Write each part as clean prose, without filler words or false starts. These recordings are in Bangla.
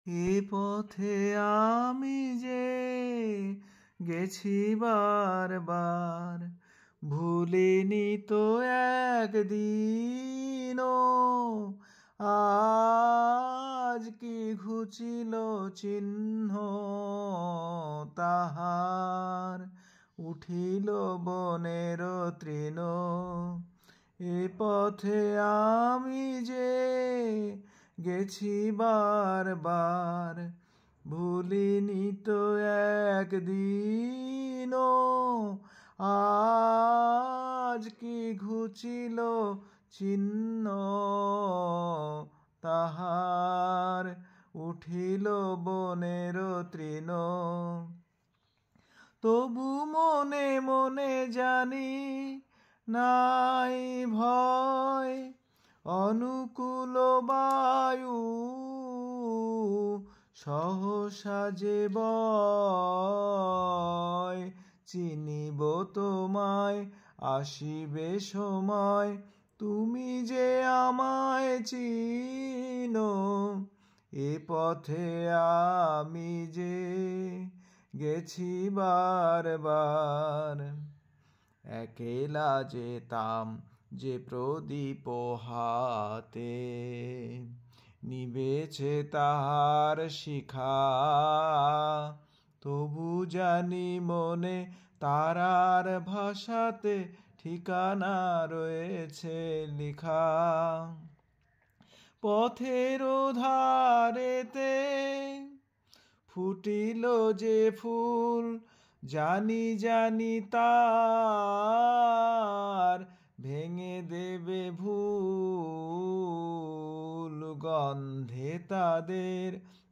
এ পথে আমি যে গেছি বারবার, ভুলিনি তো একদিনও। আজ কি ঘুচিল চিহ্ন তাহার, উঠিল বনের তৃণ। এ পথে আমি যে গেছি বারবার, ভুলিনি তো একদিনও। আজ কি ঘুচিল চিহ্ন তাহার, উঠিল বনের তৃণ। তবু মনে মনে জানি নাই ভয়, অনুকূল বায়ু সহসা যে বয়। চিনিব তোমায়, আসিবে সময়, তুমি যে আমায় চিনো। এ পথে আমি যে গেছি বারবার। একেলা যেতাম যে প্রদীপ হাতে, নিবেছে তাহার শিখা। তবু জানি মনে তারার ভাষাতে ঠিকানা রয়েছে লিখা। পথের ধারেতে ফুটিল যে ফুল, জানি জানি তার ভেঙে দেবে ভুল। গন্ধে তাদের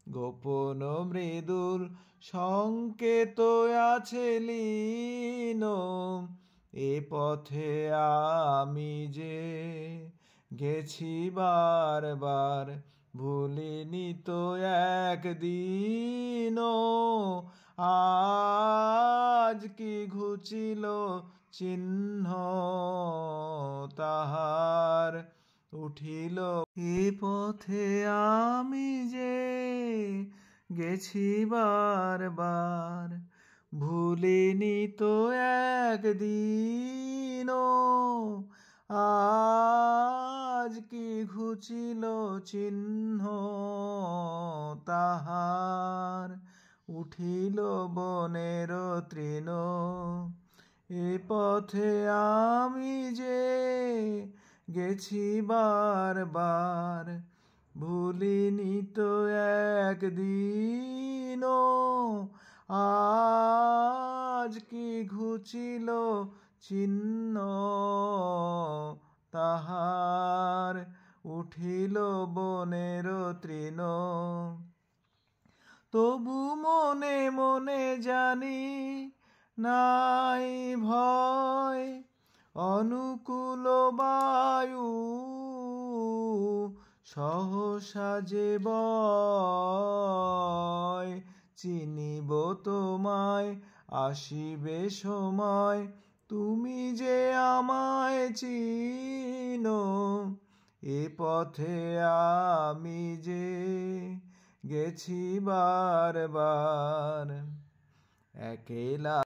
গোপন মৃদুল সংকেত আছে লীন। এ পথে আমি যে গেছি বারবার, ভুলিনি তো একদিনও। আজ কি ঘুচিল চিহ্ন তাহার, উঠিল। এ পথে আমি যে গেছি বারবার, ভুলিনি তো একদিনও। আজ কি ঘুচিল চিহ্ন তাহার, উঠিল বনের তৃণ। এ পথে আমি যে গেছি বারবার, ভুলিনি তো একদিনও। আজ কি ঘুচিল চিহ্ন তাহার, উঠিল বনের তৃণ। তবু মনে মনে জানি নাই ভয়, অনুকূল বায়ু সহসা যে বয়। চিনিব তোমায়, আসিবে সময়, তুমি যে আমায় চিনো। এ পথে আমি যে গেছি বারবার। একেলা